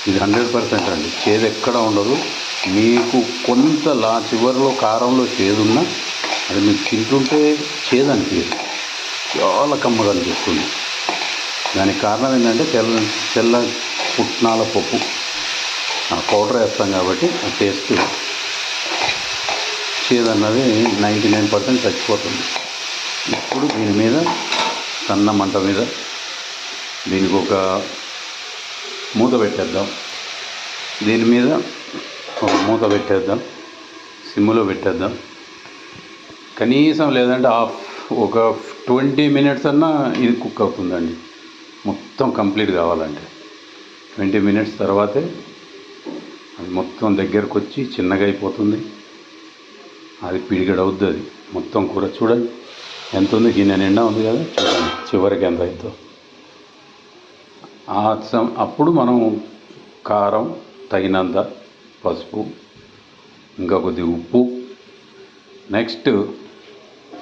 ఇది 100% అండి. చేదు ఎక్కడ ఉండదు. మీకు కొంత చివరిలో కారంలో చేదున్నా అది మీకు తింటుంటే చేదు అనిపించదు, చాలా కమ్మగా అనిపిస్తుంది. దానికి కారణం ఏంటంటే తెల్ల పుట్నాల పప్పు పౌడర్ వేస్తాం కాబట్టి ఆ టేస్ట్ చేదు అన్నది 99% చచ్చిపోతుంది. ఇప్పుడు దీని మీద సన్న మంట మీద దీనికి ఒక మూత పెట్టేద్దాం. దీని మీద ఒక మూత పెట్టేద్దాం, సిమ్లో పెట్టేద్దాం. కనీసం లేదంటే ఒక 20 మినిట్స్ అన్నా ఇది కుక్ అవుతుందండి. మొత్తం కంప్లీట్ కావాలంటే 20 మినిట్స్ తర్వాతే అది మొత్తం దగ్గరకు వచ్చి చిన్నగా అయిపోతుంది. అది పిడిగడవుద్ది. అది మొత్తం కూర చూడండి ఎంత ఉంది, గిన్నె నిండా ఉంది కదా, చూడండి చివరికి ఎంత అవుతుందో. అప్పుడు మనం కారం తగినంత, పసుపు, ఇంకా కొద్దిగా ఉప్పు, నెక్స్ట్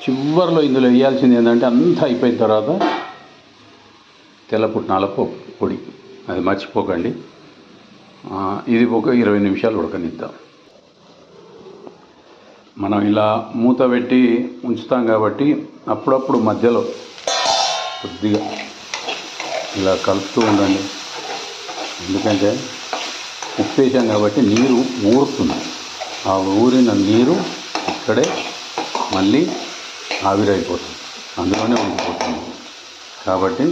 చివరిలో ఇందులో వేయాల్సింది ఏంటంటే అంతా అయిపోయిన తర్వాత తెల్ల పుట్నాల పొడి, అది మర్చిపోకండి. ఇది ఒక 20 నిమిషాలు ఉడకనిద్దాం. మనం ఇలా మూత పెట్టి ఉంచుతాం కాబట్టి అప్పుడప్పుడు మధ్యలో కొద్దిగా ఇలా కలుపుతూ ఉండండి. ఎందుకంటే ఉప్పు వేసాం కాబట్టి నీరు ఊరుతుంది. ఆ ఊరిన నీరు ఇక్కడే మళ్ళీ ఆవిరైపోతుంది, అందులోనే ఉండిపోతుంది. కాబట్టి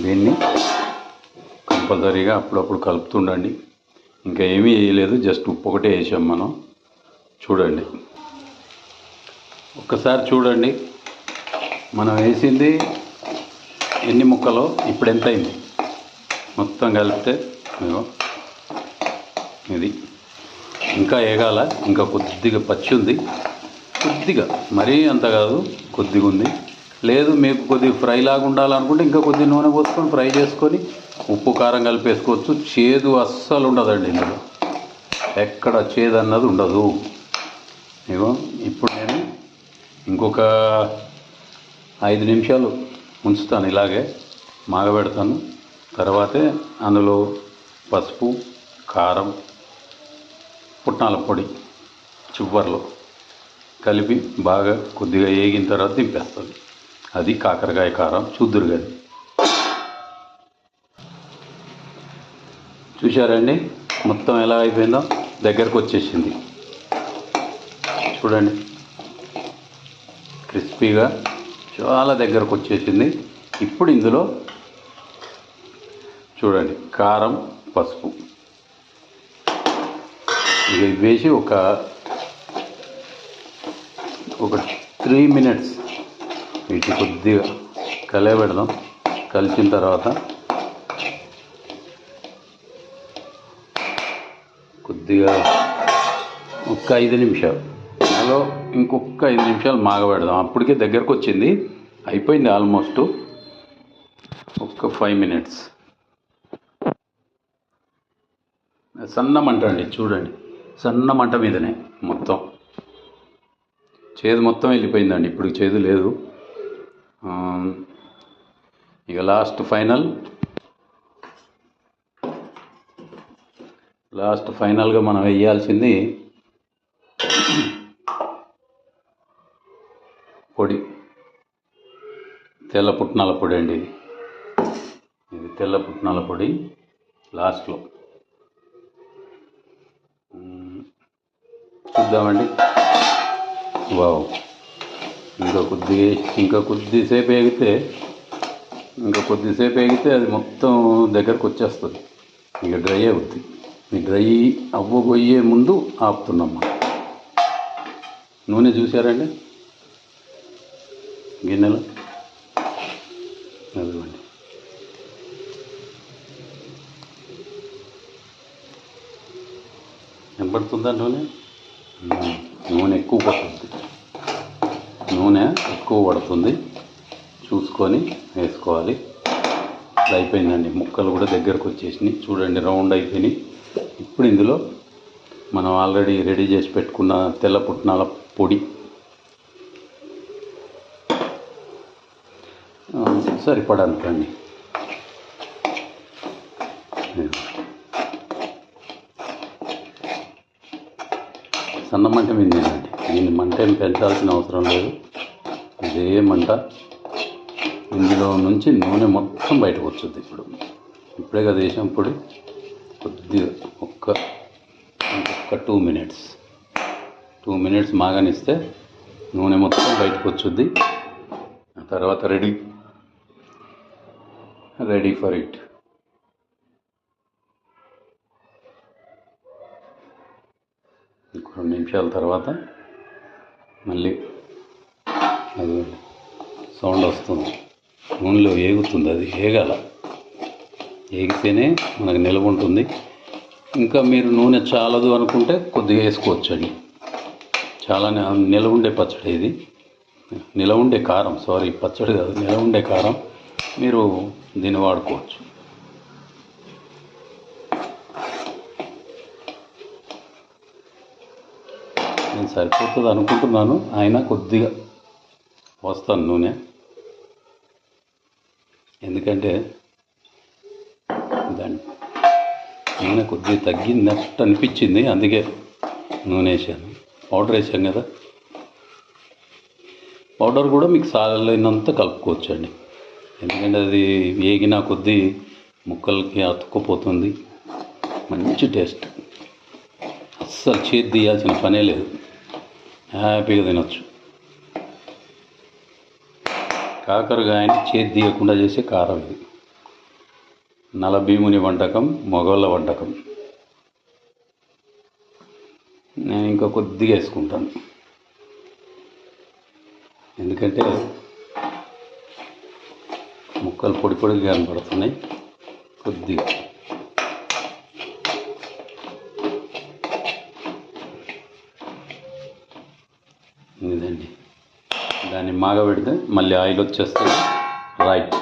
దీన్ని కంపల్సరీగా అప్పుడప్పుడు కలుపుతుండండి. ఇంకా ఏమీ వేయలేదు, జస్ట్ ఉప్పు ఒకటే వేసాం మనం. చూడండి ఒక్కసారి చూడండి, మనం వేసింది ఎన్ని ముక్కలో ఇప్పుడు ఎంత అయింది. మొత్తం కలిపితే ఇది ఇంకా వేగాల, ఇంకా కొద్దిగా పచ్చి ఉంది, కొద్దిగా మరీ అంత కాదు, కొద్దిగా ఉంది. లేదు మీకు కొద్దిగా ఫ్రై లాగా ఉండాలనుకుంటే ఇంకా కొద్దిగా నూనె పోసుకొని ఫ్రై చేసుకొని ఉప్పు కారం కలిపేసుకోవచ్చు. చేదు అస్సలు ఉండదండి ఇందులో, ఎక్కడ చేదు అన్నది ఉండదు. ఇప్పుడు నేను ఇంకొక 5 నిమిషాలు ఉంచుతాను, ఇలాగే మాగబెడతాను. తర్వాతే అందులో పసుపు, కారం, పుట్నాల పొడి చివర్లో కలిపి బాగా కొద్దిగా వేగిన తర్వాత దింపేస్తుంది. అది కాకరకాయ కారం. చూద్దురు కానీ చూశారండి మొత్తం ఎలా అయిపోయిందో, దగ్గరకు వచ్చేసింది చూడండి, క్రిస్పీగా చాలా దగ్గరకు వచ్చేసింది. ఇప్పుడు ఇందులో చూడండి కారం, పసుపు ఇవి వేసి ఒక 3 మినిట్స్ వీటి కొద్దిగా కలయబెడదాం. కలిసిన తర్వాత కొద్దిగా ఒక 5 నిమిషాలు అలా ఇంకొక 5 నిమిషాలు మాగబెడదాం. అప్పటికే దగ్గరకు వచ్చింది, అయిపోయింది ఆల్మోస్ట్. ఒక 5 మినిట్స్ సన్న మంట అండి. చూడండి సన్న మంట మీదనే మొత్తం చేదు మొత్తం వెళ్ళిపోయిందండి. ఇప్పుడు చేదు లేదు. ఇక లాస్ట్ ఫైనల్గా మనం వేయాల్సింది పొడి, తెల్ల పుట్నాల పొడి అండి. ఇది తెల్ల పుట్నాల పొడి లాస్ట్లో చూద్దామండి. వావ్, ఇంకా కొద్దిసేపు వేగితే అది మొత్తం దగ్గరకు వచ్చేస్తుంది. ఇక డ్రై అవుతుంది. ఈ డ్రై అవ్వబోయే ముందు ఆపుతున్నామ్మా. నూనె చూసారండి గిన్నెలో, అదిగోండి. ఎంపడుతుందా నూనె ఎక్కువ పడుతుంది. నూనె ఎక్కువ పడుతుంది, చూసుకొని వేసుకోవాలి. ఇది అయిపోయిందండి, ముక్కలు కూడా దగ్గరకు వచ్చేసినాయి. చూడండి రౌండ్ అయిపోయినాయి. ఇప్పుడు ఇందులో మనం ఆల్రెడీ రెడీ చేసి పెట్టుకున్న తెల్ల పుట్నాల పొడి సరిపడంతండి. సన్న మంట మీదేనండి. దీన్ని మంట ఏం పెంచాల్సిన అవసరం లేదు. ఇదే మంట. ఇందులో నుంచి నూనె మొత్తం బయటకు వచ్చుద్ది. ఇప్పుడే కదా వేసాం పొడి. కొద్దిగా ఒక్క 2 మినిట్స్ మాగనిస్తే నూనె మొత్తం బయటకు వచ్చుద్ది. ఆ తర్వాత రెడీ ఫర్ ఇట్. ఇంకో 2 నిమిషాల తర్వాత మళ్ళీ అది సౌండ్ వస్తుంది. నూనెలో ఏగుతుంది. అది ఏగాల. ఏగితేనే మనకు నిలవ ఉంటుంది. ఇంకా మీరు నూనె చాలదు అనుకుంటే కొద్దిగా వేసుకోవచ్చండి. చాలా నిలవ ఉండే పచ్చడి ఇది. నిలవ ఉండే కారం, పచ్చడి కాదు, నిలవ ఉండే కారం. మీరు దీన్ని వాడుకోవచ్చు. నేను సరిపోతుంది అనుకుంటున్నాను. అయినా కొద్దిగా పోస్తాను నూనె. ఎందుకంటే దాని నూనె కొద్దిగా తగ్గినట్టు అనిపించింది. అందుకే నూనె వేసాను. పౌడర్ వేసాం కదా. పౌడర్ కూడా మీకు సాలైనంత కలుపుకోవచ్చండి. ఎందుకంటే అది వేగిన కొద్దీ ముక్కలకి అతుక్కుపోతుంది. మంచి టేస్ట్. అస్సలు చేతి తీయాల్సిన పనే లేదు. హ్యాపీగా తినొచ్చు. కాకరకాయని చేతి తీయకుండా చేసే కారం ఇది. నలభీముని వంటకం, మగవాళ్ళ వంటకం. నేను ఇంకా కొద్దిగా వేసుకుంటాను. ఎందుకంటే ముక్కలు పొడి పొడిగా కనపడుతున్నాయి. కొద్దిగా ఇదండి. దాన్ని మాగబెడితే మళ్ళీ ఆయిల్ వచ్చేస్తుంది. రైట్.